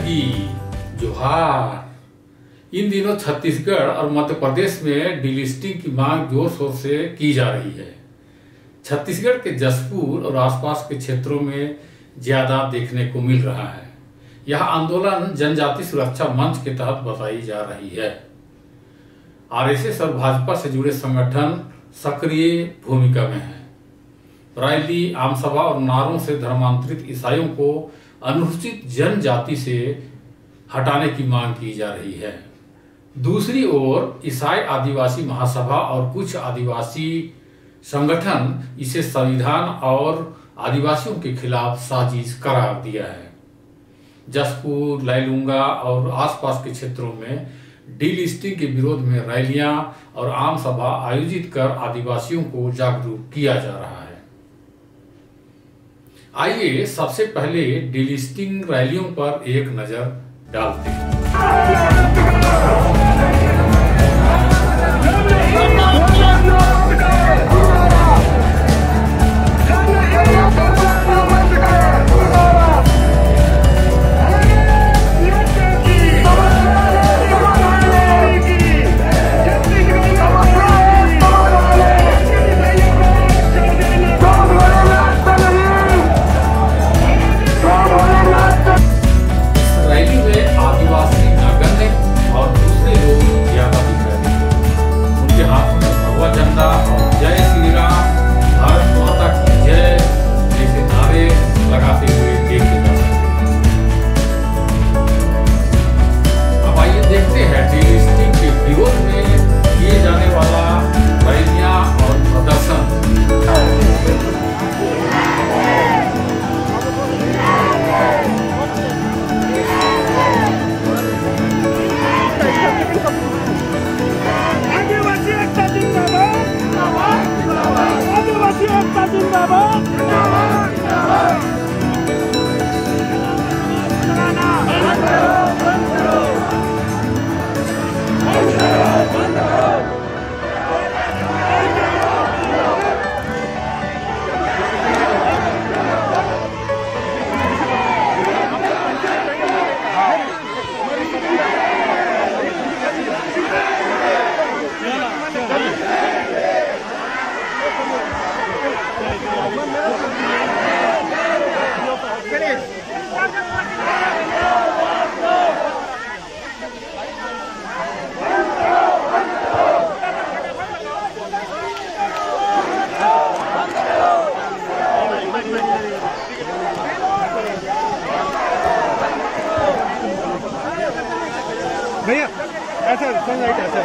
की जोहार। इन दिनों छत्तीसगढ़ और मध्य प्रदेश में डीलिस्टिंग की मांग जोर शोर से की जा रही है। छत्तीसगढ़ के जशपुर और आसपास के क्षेत्रों में ज्यादा देखने को मिल रहा है। यह आंदोलन जनजाति सुरक्षा मंच के तहत बताई जा रही है। आरएसएस और भाजपा से जुड़े संगठन सक्रिय भूमिका में हैं। रैली, आमसभा और नारों से धर्मांतरित ईसाइयों को अनुसूचित जनजाति से हटाने की मांग की जा रही है। दूसरी ओर ईसाई आदिवासी महासभा और कुछ आदिवासी संगठन इसे संविधान और आदिवासियों के खिलाफ साजिश करार दिया है। जशपुर, लैलूंगा और आसपास के क्षेत्रों में डीलिस्टिंग के विरोध में रैलियां और आम सभा आयोजित कर आदिवासियों को जागरूक किया जा रहा है। आइए सबसे पहले डीलिस्टिंग रैलियों पर एक नजर डालते हैं। भैया ऐसा सनलाइट ऐसा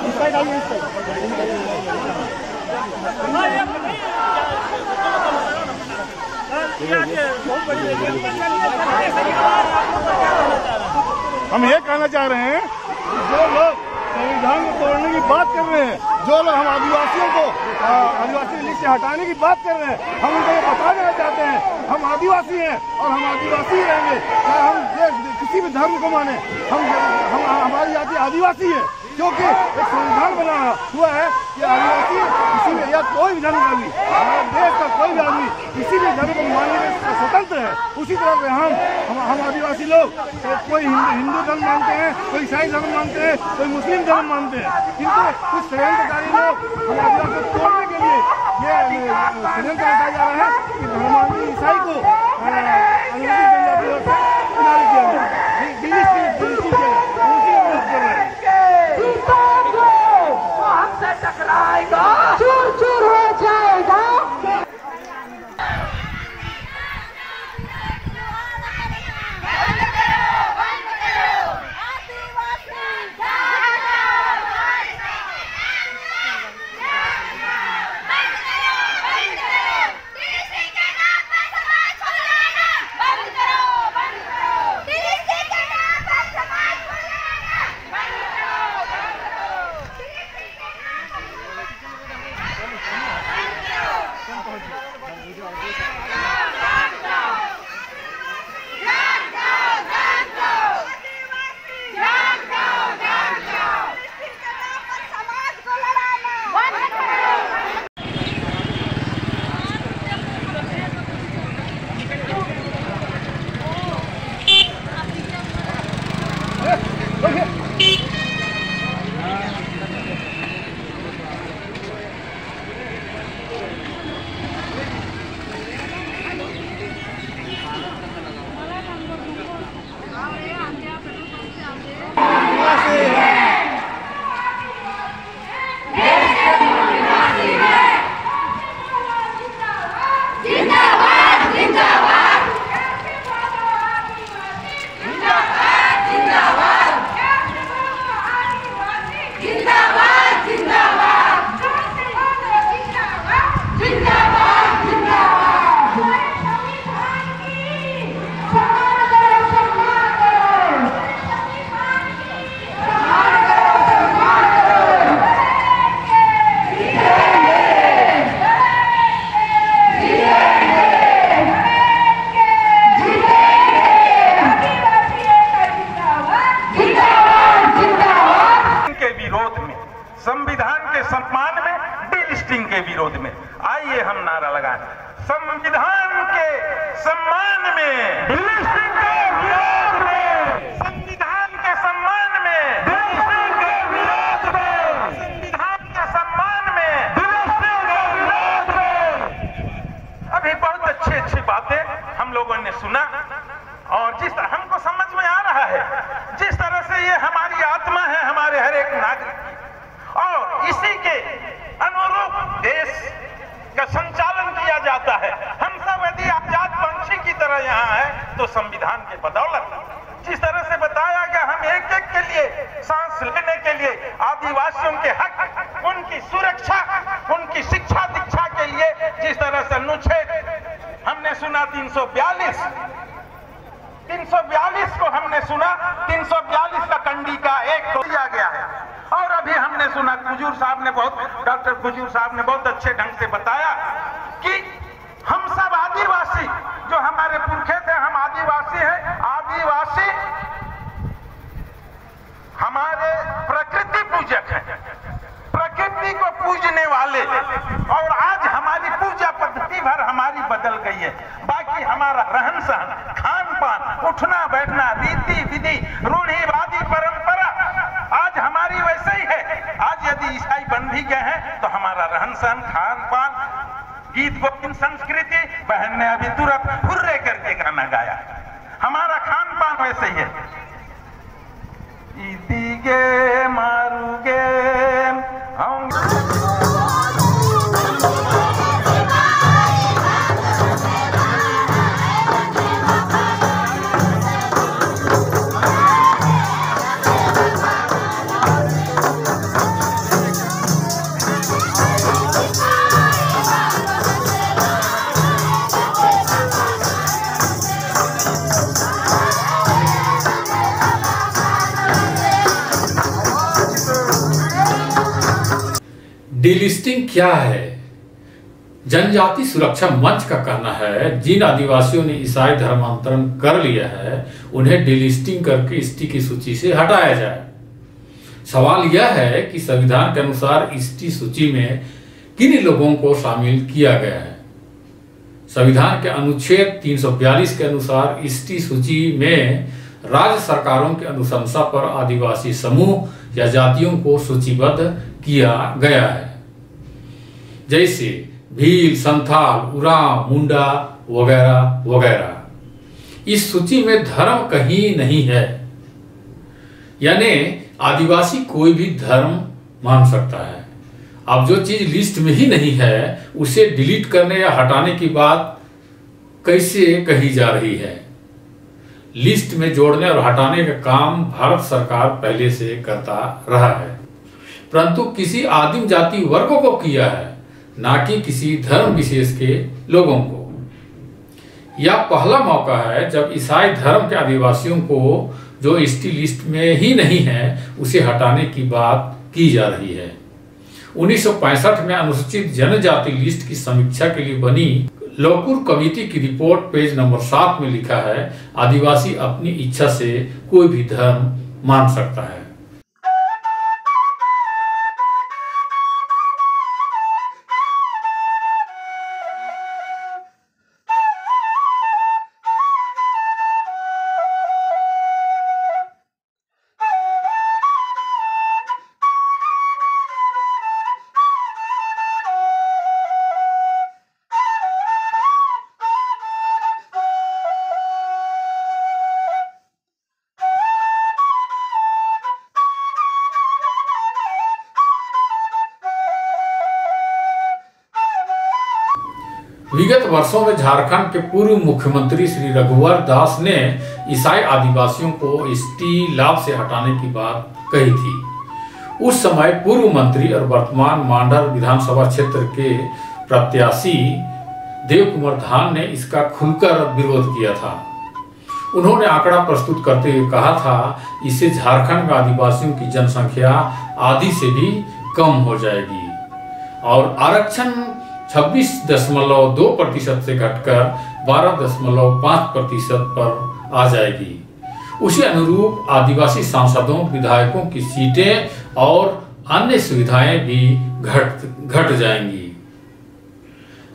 इस साइड आइए, इस साइड। हम ये कहना चाह रहे हैं कि जो लोग संविधान को तोड़ने की बात कर रहे हैं, जो लोग हम आदिवासियों को आदिवासी लिस्ट से हटाने की बात कर रहे हैं, हम उनको ये बता देना चाहते हैं हम आदिवासी हैं और हम आदिवासी ही रहेंगे। चाहे हम किसी भी धर्म को माने, हमारी जाति आदिवासी है, क्योंकि एक संविधान बना हुआ है कि आदिवासी किसी भी या कोई भी धर्म का भी, हमारे देश का कोई भी आदमी किसी भी धर्म को मानने में स्वतंत्र है। उसी तरह से हम आदिवासी लोग कोई हिंदू धर्म मानते हैं, कोई ईसाई धर्म मानते हैं, कोई मुस्लिम धर्म मानते हैं, किंतु कुछ षड्यंत्रकारी लोग हम आदिवासी को तोड़ने के लिए ये षड्यंत्र बताया जा रहा है कि धर्मांतरित ईसाई को अनुसूचित जनजाति से किनारे किया जाए। टकराएगा, चूर चूर हो जाएगा। जिंदाबाद जिंदाबाद जिंदाबाद संविधान के सम्मान में, डीलिस्टिंग के विरोध में। आइए हम नारा लगाएं, संविधान के सम्मान में, डीलिस्टिंग के विरोध में, संविधान के सम्मान में, डीलिस्टिंग के विरोध में, संविधान के सम्मान में, डीलिस्टिंग के विरोध में। अभी बहुत अच्छी बातें हम लोगों ने सुना और जिस तरह हमको समझ में आ रहा है, जिस तरह से ये हमारी आत्मा है, हमारे हर एक नागरिक, और इसी के अनुरूप देश का संचालन किया जाता है। हम सब यदि आजाद पंछी की तरह यहाँ है तो संविधान के बदौलत। जिस तरह से बताया गया, हम एक एक के लिए सांस लेने के लिए, आदिवासियों के हक, उनकी सुरक्षा, उनकी शिक्षा दीक्षा के लिए जिस तरह से अनुच्छेद हमने सुना 342 को हमने सुना, 342 का कंडी का 1 को दिया गया है। और अभी हमने सुना कुजूर साहब ने डॉक्टर कुजूर साहब ने बहुत अच्छे ढंग से बताया कि हम सब आदिवासी, जो हमारे पुरखे थे, हम आदिवासी हैं। आदिवासी हमारे प्रकृति पूजक हैं, प्रकृति को पूजने वाले, और आज हमारी पूजा पद्धति भर हमारी बदल गई है। बाकी हमारा रहन सहन, खान पान, उठना बैठना, रीति विधि, रूढ़िवादी परंपरा आज हमारी वैसे ही है। आज यदि ईसाई बन भी गए हैं तो हमारा रहन सहन, खान पान, गीत गोविंद, संस्कृति, बहन ने अभी तुरंत हुर्रे करके गाना गाया, हमारा खान पान वैसे ही है। ईदीगे मारूगे हम डीलिस्टिंग क्या है? जनजाति सुरक्षा मंच का कहना है, जिन आदिवासियों ने ईसाई धर्मांतरण कर लिया है उन्हें डीलिस्टिंग करके एसटी की सूची से हटाया जाए। सवाल यह है कि संविधान के अनुसार एसटी सूची में किन लोगों को शामिल किया गया है। संविधान के अनुच्छेद 342 के अनुसार एसटी सूची में राज्य सरकारों की अनुशंसा पर आदिवासी समूह या जातियों को सूचीबद्ध किया गया है, जैसे भील, संथाल, उरांव, मुंडा वगैरह वगैरह। इस सूची में धर्म कहीं नहीं है, यानी आदिवासी कोई भी धर्म मान सकता है। अब जो चीज लिस्ट में ही नहीं है उसे डिलीट करने या हटाने की बात कैसे कही जा रही है? लिस्ट में जोड़ने और हटाने का काम भारत सरकार पहले से करता रहा है, परंतु किसी आदिम जाति वर्गों को किया है, ना कि किसी धर्म विशेष के लोगों को। यह पहला मौका है जब ईसाई धर्म के आदिवासियों को, जो एसटी लिस्ट में ही नहीं है, उसे हटाने की बात की जा रही है। 1965 में अनुसूचित जनजाति लिस्ट की समीक्षा के लिए बनी लोकुर कमेटी की रिपोर्ट पेज नंबर 7 में लिखा है, आदिवासी अपनी इच्छा से कोई भी धर्म मान सकता है। विगत वर्षों में झारखंड के पूर्व मुख्यमंत्री श्री रघुवर दास ने ईसाई आदिवासियों को एसटी लाभ से हटाने की बात कही थी। उस समय पूर्व मंत्री और वर्तमान मांडर विधानसभा क्षेत्र के प्रत्याशी देव कुमार धान ने इसका खुलकर विरोध किया था। उन्होंने आंकड़ा प्रस्तुत करते हुए कहा था, इससे झारखंड में आदिवासियों की जनसंख्या आधी से भी कम हो जाएगी और आरक्षण 26.2% से घटकर 12.5% पर आ जाएगी। उसी अनुरूप आदिवासी सांसदों, विधायकों की सीटें और अन्य सुविधाएं भी घट जाएंगी।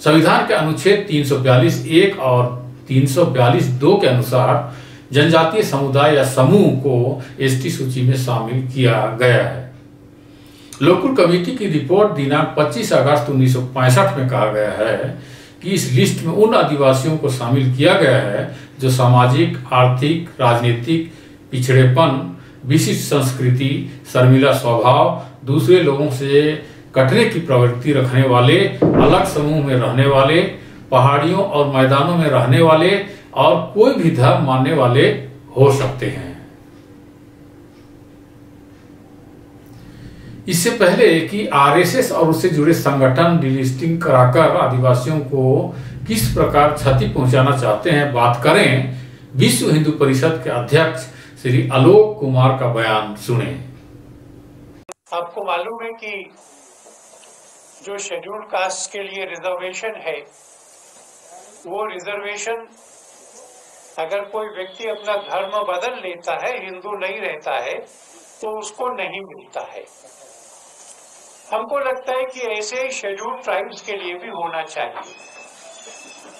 संविधान के अनुच्छेद 342(1) और 342(2) के अनुसार जनजातीय समुदाय या समूह को एसटी सूची में शामिल किया गया है। लोकल कमेटी की रिपोर्ट दिनांक 25 अगस्त 1965 में कहा गया है कि इस लिस्ट में उन आदिवासियों को शामिल किया गया है जो सामाजिक, आर्थिक, राजनीतिक पिछड़ेपन, विशिष्ट संस्कृति, शर्मिला स्वभाव, दूसरे लोगों से कटने की प्रवृत्ति रखने वाले, अलग समूह में रहने वाले, पहाड़ियों और मैदानों में रहने वाले और कोई भी धर्म मानने वाले हो सकते हैं। इससे पहले कि आरएसएस और उससे जुड़े संगठन डिलिस्टिंग कराकर आदिवासियों को किस प्रकार क्षति पहुंचाना चाहते हैं, बात करें विश्व हिंदू परिषद के अध्यक्ष श्री आलोक कुमार का बयान सुने। आपको मालूम है कि जो शेड्यूल्ड कास्ट के लिए रिजर्वेशन है, वो रिजर्वेशन अगर कोई व्यक्ति अपना धर्म बदल लेता है, हिंदू नहीं रहता है, तो उसको नहीं मिलता है। हमको लगता है कि ऐसे ही शेड्यूल्ड ट्राइब्स के लिए भी होना चाहिए,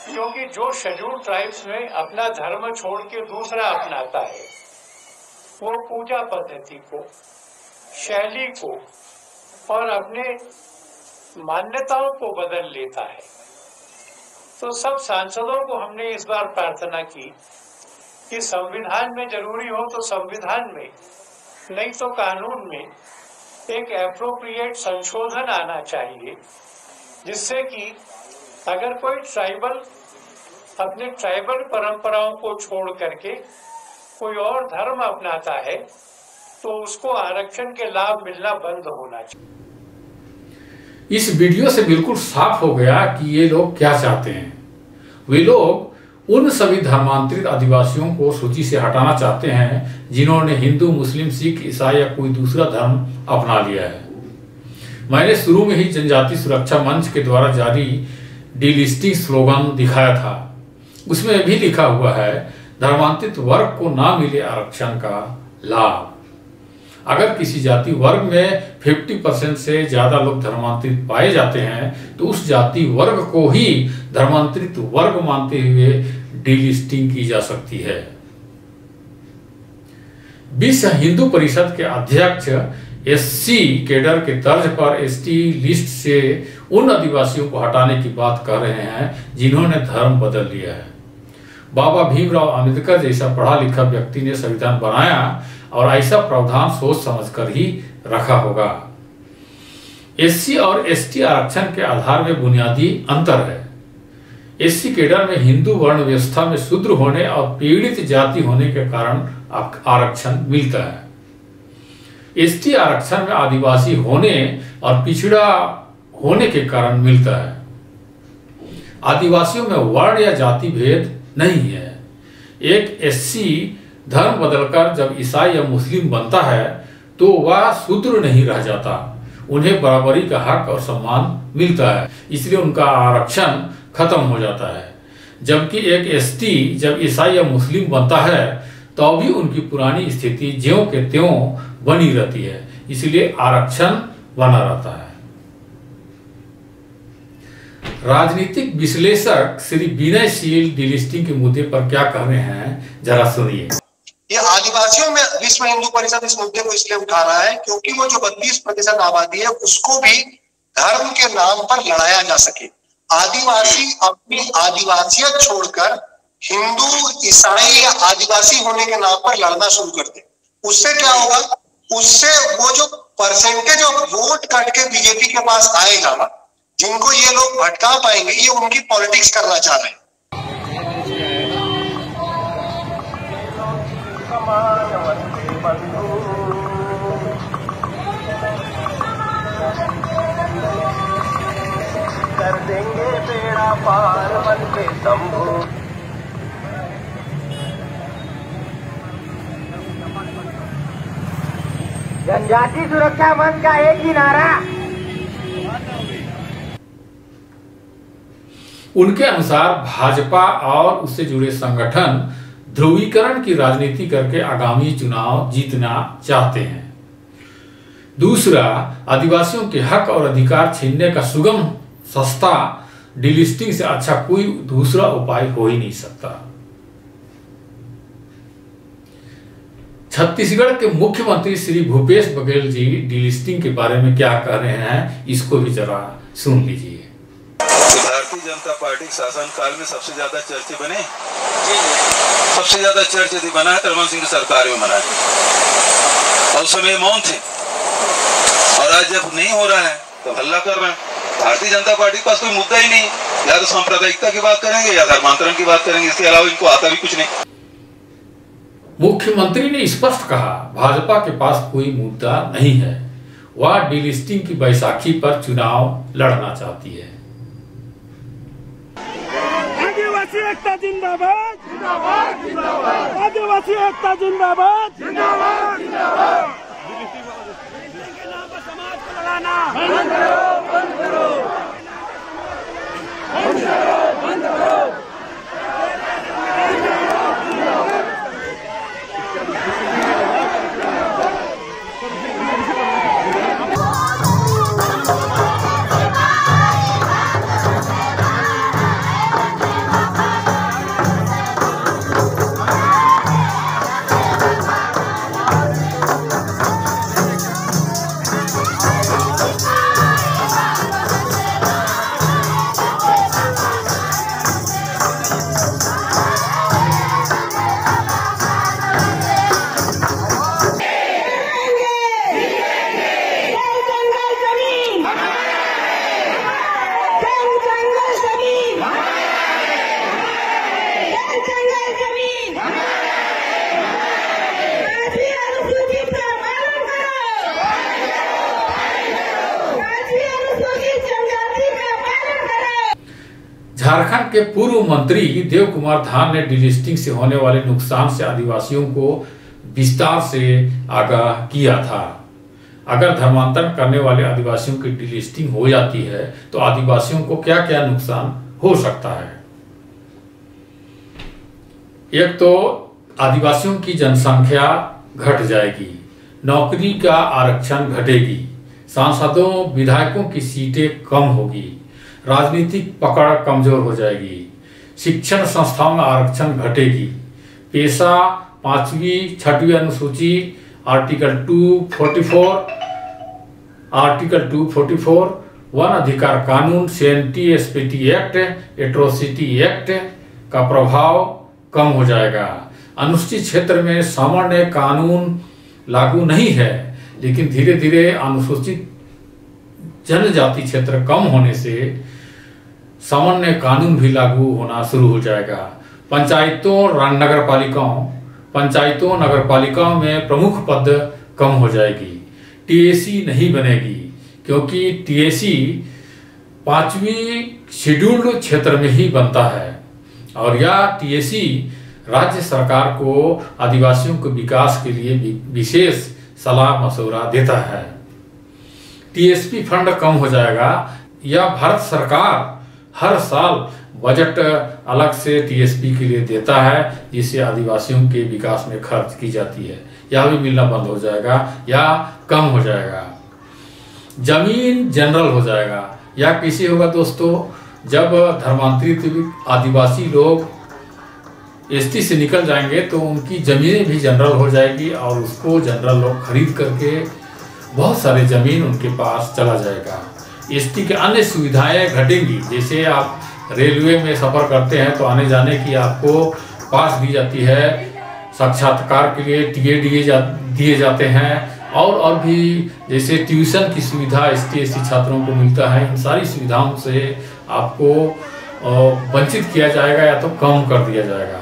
क्योंकि जो शेड्यूल्ड ट्राइब्स में अपना धर्म छोड़ के दूसरा अपनाता है, वो पूजा पद्धति को, शैली को और अपने मान्यताओं को बदल लेता है। तो सब सांसदों को हमने इस बार प्रार्थना की कि संविधान में जरूरी हो तो संविधान में, नहीं तो कानून में एक एप्रोप्रिएट संशोधन आना चाहिए, जिससे कि अगर कोई ट्राइबल अपने ट्राइबल परंपराओं को छोड़ करके कोई और धर्म अपनाता है तो उसको आरक्षण के लाभ मिलना बंद होना चाहिए। इस वीडियो से बिल्कुल साफ हो गया कि ये लोग क्या चाहते हैं। वे लोग उन सभी धर्मांतरित आदिवासियों को सूची से हटाना चाहते हैं जिन्होंने हिंदू, मुस्लिम, सिख, ईसाई या कोई दूसरा धर्म अपना लिया है। मैंने शुरू में ही जनजाति सुरक्षा मंच के द्वारा जारी डिलिस्टिंग स्लोगन दिखाया था। उसमें भी लिखा हुआ है, धर्मांतरित वर्ग को ना मिले आरक्षण का लाभ। अगर किसी जाति वर्ग में 50% से ज्यादा लोग धर्मांतरित पाए जाते हैं तो उस जाति वर्ग को ही धर्मांतरित वर्ग मानते हुए डिलिस्टिंग की जा सकती है। विश्व हिंदू परिषद के अध्यक्ष एससी कैडर के तर्ज पर एसटी लिस्ट से उन आदिवासियों को हटाने की बात कर रहे हैं जिन्होंने धर्म बदल लिया है। बाबा भीमराव अंबेडकर जैसा पढ़ा लिखा व्यक्ति ने संविधान बनाया और ऐसा प्रावधान सोच समझकर ही रखा होगा। एससी और एसटी आरक्षण के आधार में बुनियादी अंतर है। एससी कैडर में हिंदू वर्ण व्यवस्था में शूद्र होने और पीड़ित जाति होने के कारण आरक्षण मिलता है। एसटी आरक्षण में आदिवासी होने और पिछड़ा होने के कारण मिलता है। आदिवासियों में वर्ण या जाति भेद नहीं है। एक एससी धर्म बदलकर जब ईसाई या मुस्लिम बनता है तो वह शूद्र नहीं रह जाता, उन्हें बराबरी का हक और सम्मान मिलता है, इसलिए उनका आरक्षण खत्म हो जाता है। जबकि एक एसटी जब ईसाई या मुस्लिम बनता है तो भी उनकी पुरानी स्थिति ज्यों के त्यों बनी रहती है, इसलिए आरक्षण बना रहता है। राजनीतिक विश्लेषक श्री विनयशील डिलिस्टिंग के मुद्दे पर क्या कह रहे हैं, जरा सुनिए। ये आदिवासियों में विश्व हिंदू परिषद इस मुद्दे को इसलिए उठा रहा है क्योंकि वो जो 32% आबादी है उसको भी धर्म के नाम पर लड़ाया जा सके। आदिवासी अपनी आदिवासियत छोड़कर हिंदू, ईसाई या आदिवासी होने के नाम पर लड़ना शुरू कर दे, उससे क्या होगा? उससे वो जो परसेंटेज ऑफ वोट कट के बीजेपी के पास आएगा जिनको ये लोग भटका पाएंगे, ये उनकी पॉलिटिक्स करना चाह रहे हैं। कर देंगे बेड़ा पार बन के शंभू। जनजाति सुरक्षा मंच का एक ही नारा। उनके अनुसार भाजपा और उससे जुड़े संगठन ध्रुवीकरण की राजनीति करके आगामी चुनाव जीतना चाहते हैं। दूसरा, आदिवासियों के हक और अधिकार छीनने का सुगम सस्ता डिलिस्टिंग से अच्छा कोई दूसरा उपाय हो ही नहीं सकता। छत्तीसगढ़ के मुख्यमंत्री श्री भूपेश बघेल जी डिलिस्टिंग के बारे में क्या कह रहे हैं, इसको भी जरा सुन लीजिए। भारतीय जनता पार्टी शासन काल में सबसे ज्यादा चर्चे बने, सबसे ज्यादा चर्चा यदि बना है तो रमन सिंह की सरकार में बना है, और उस समय मौन थे, और आज जब नहीं हो रहा है तो हल्ला कर रहे हैं। भारतीय जनता पार्टी के पास कोई मुद्दा ही नहीं, या तो सांप्रदायिकता की बात करेंगे या धर्मांतरण की बात करेंगे, इसके अलावा इनको आता भी कुछ नहीं। मुख्यमंत्री ने स्पष्ट कहा, भाजपा के पास कोई मुद्दा नहीं है, वह डिलिस्टिंग की बैसाखी पर चुनाव लड़ना चाहती है। आदिवासी एकता जिंदाबाद, जिंदाबाद, जिंदाबाद। आदिवासी एकता जिंदाबाद, जिंदाबाद, जिंदाबाद। के नाम पर समाज को लड़ाना बंद करो, बंद करो, बंद करो, बंद करो। झारखंड के पूर्व मंत्री देव कुमार धान ने डिलिस्टिंग से होने वाले नुकसान से आदिवासियों को विस्तार से आगाह किया था। अगर धर्मांतरण करने वाले आदिवासियों की डिलिस्टिंग हो जाती है तो आदिवासियों को क्या क्या नुकसान हो सकता है। एक तो आदिवासियों की जनसंख्या घट जाएगी, नौकरी का आरक्षण घटेगी, सांसदों विधायकों की सीटें कम होगी, राजनीतिक पकड़ कमजोर हो जाएगी, शिक्षण संस्थाओं में आरक्षण घटेगी, पेशा 5वीं 6वीं अनुसूची आर्टिकल 244 वन अधिकार कानून CNT-SPT एक्ट, एट्रोसिटी एक्ट का प्रभाव कम हो जाएगा। अनुसूचित क्षेत्र में सामान्य कानून लागू नहीं है, लेकिन धीरे धीरे अनुसूचित जनजाति क्षेत्र कम होने से सामान्य कानून भी लागू होना शुरू हो जाएगा। पंचायतों नगरपालिकाओं में प्रमुख पद कम हो जाएगी। TAC नहीं बनेगी, क्योंकि TAC 5वीं शेड्यूल्ड क्षेत्र में ही बनता है, और यह TAC राज्य सरकार को आदिवासियों के विकास के लिए विशेष सलाह मशवरा देता है। TSP फंड कम हो जाएगा। यह भारत सरकार हर साल बजट अलग से TSP के लिए देता है, जिससे आदिवासियों के विकास में खर्च की जाती है। यह भी मिलना बंद हो जाएगा या कम हो जाएगा। जमीन जनरल हो जाएगा। या कैसे होगा दोस्तों, जब धर्मांतरित आदिवासी लोग ST से निकल जाएंगे तो उनकी जमीनें भी जनरल हो जाएगी, और उसको जनरल लोग खरीद करके बहुत सारे जमीन उनके पास चला जाएगा। ST के अन्य सुविधाएं घटेंगी, जैसे आप रेलवे में सफ़र करते हैं तो आने जाने की आपको पास दी जाती है, साक्षात्कार के लिए टिकट दिए जाते हैं, और भी जैसे ट्यूशन की सुविधा ST/SC छात्रों को मिलता है। इन सारी सुविधाओं से आपको वंचित किया जाएगा या तो कम कर दिया जाएगा।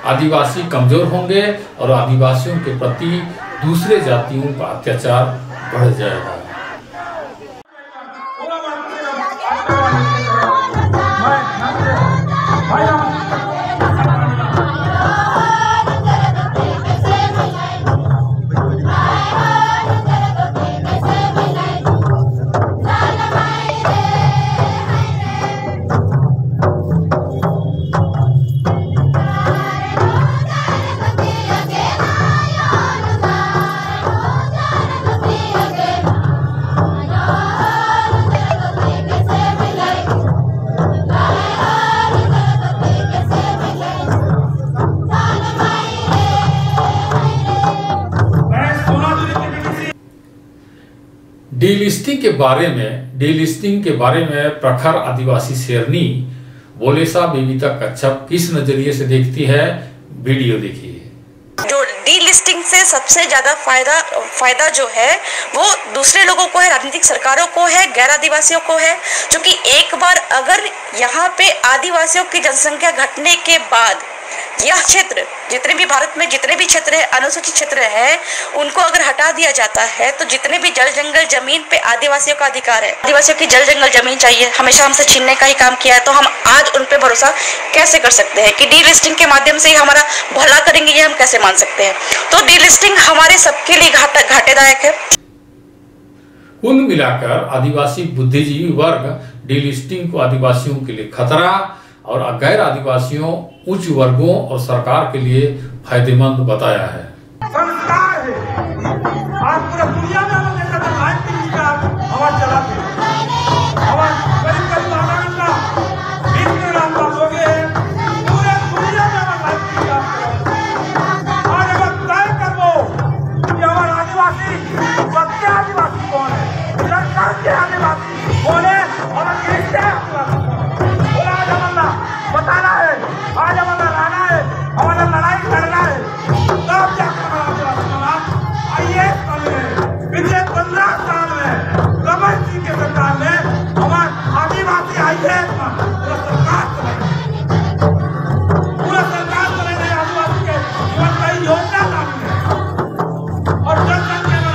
आदिवासी कमजोर होंगे और आदिवासियों के प्रति दूसरे जातियों का अत्याचार बढ़ जाएगा। डीलिस्टिंग के बारे में प्रखर आदिवासी शेरनी बोलेसा बेबिता कच्छप किस नजरिए से देखती है, वीडियो देखिए। जो डीलिस्टिंग से सबसे ज्यादा फायदा जो है वो दूसरे लोगों को है, राजनीतिक सरकारों को है, गैर आदिवासियों को है। क्योंकि एक बार अगर यहाँ पे आदिवासियों की जनसंख्या घटने के बाद यह क्षेत्र जितने भी भारत में जितने भी क्षेत्र है अनुसूचित क्षेत्र है उनको अगर हटा दिया जाता है तो जितने भी जल जंगल जमीन पे आदिवासियों का अधिकार है, आदिवासियों की जल जंगल जमीन चाहिए, हमेशा हमसे छीनने का ही काम किया है। तो हम आज उन पे भरोसा कैसे कर सकते हैं कि डीलिस्टिंग के माध्यम से ही हमारा भला करेंगे, ये हम कैसे मान सकते हैं। तो डीलिस्टिंग हमारे सबके लिए घाटेदायक है। कुल मिलाकर आदिवासी बुद्धिजीवी वर्ग डीलिस्टिंग को आदिवासियों के लिए खतरा और गैर आदिवासियों उच्च वर्गों और सरकार के लिए फायदेमंद बताया है। संस्कार है, आज पूरा दुनिया में हम देखा था हवा चलाते हवा करीब आधा घंटा 20 मिनट आसपास हो गए हैं। पूरे दुनिया में आज अगर तय कर लो कि हमारे आदिवासी सच्चे आदिवासी कौन है, सरकार के आदिवासी कौन है और किसके आदिवासी बताना है, आज हमारा रहना है, हमारा लड़ाई करना है, तब जाकर हमारा आइए पिछले 15 साल में कमल जी के सरकार ने हमारे आदिवासी आइए पूरा सरकार चलेगा आदिवासी के जीवन का योगदान और जनसंख्या में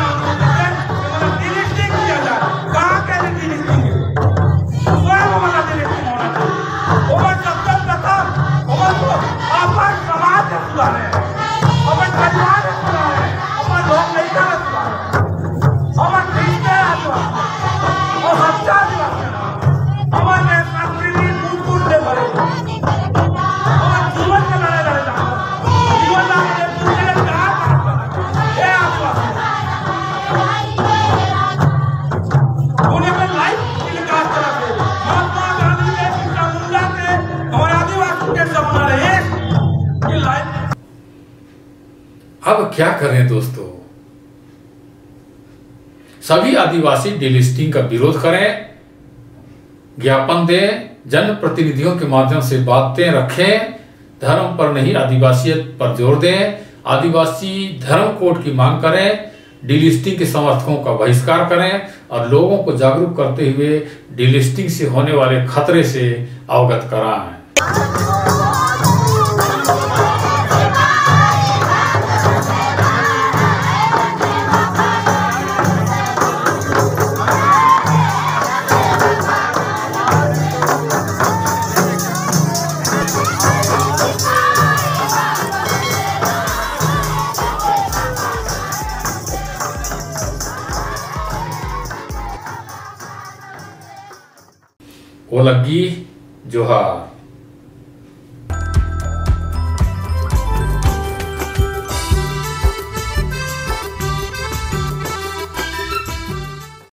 डीलिस्टिंग किया जाए। कहाँ के लिए डीलिस्टिंग स्वयं हमारा डीलिस्टिंग होना चाहिए। समाज है सुधारे, हमें परिवार है सुधारे, हमें लोग नहीं कर सुधारे, हमें खरीदते आदिवासी और सच्चा आदिवासी हमारे संस्कृति कूट से भरे हमारे जीवन में लड़े जीवन में दूसरे ये आदिवासी उन्हें अपने लाइफ की विकास करा के महात्मा गांधी ने बिरसा मुंडा ने हमारे आदिवासी के सपना अब क्या करें दोस्तों, सभी आदिवासी डीलिस्टिंग का विरोध करें, ज्ञापन दें, जनप्रतिनिधियों के माध्यम से बातें रखें, धर्म पर नहीं आदिवासियत पर जोर दें, आदिवासी धर्म कोड की मांग करें, डीलिस्टिंग के समर्थकों का बहिष्कार करें और लोगों को जागरूक करते हुए डीलिस्टिंग से होने वाले खतरे से अवगत कराएं। ओलग्गी जोहार।